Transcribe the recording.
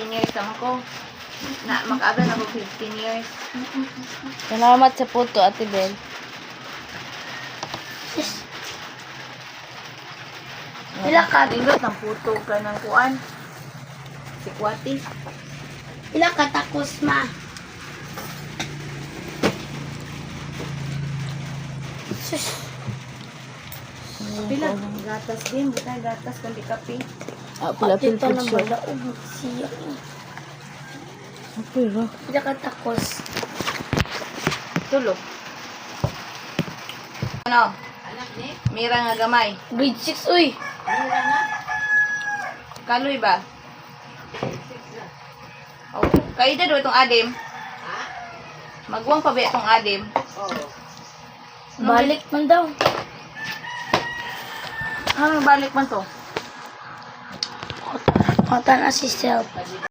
15 years naman ko. Na, makaabot na ko 15 years. Salamat sa puto, Ate Bel. Pila ka? Lindot ng puto ka ng kuan. Si Kwati. Pila ka takos, ma? Sus. Pila? Gatas din. Butay gatas kundi kape. Pila Dito pilpil na siya. malaog siya. Pero, Pila ka takos. Tulo. Ano? Mira nga gamay. Grade 6, uy. Kaloy ba? Oh, kaida do itong adim. Magwang pa ba itong adim? Balik man daw. Ano balik man to? Mata na si Self.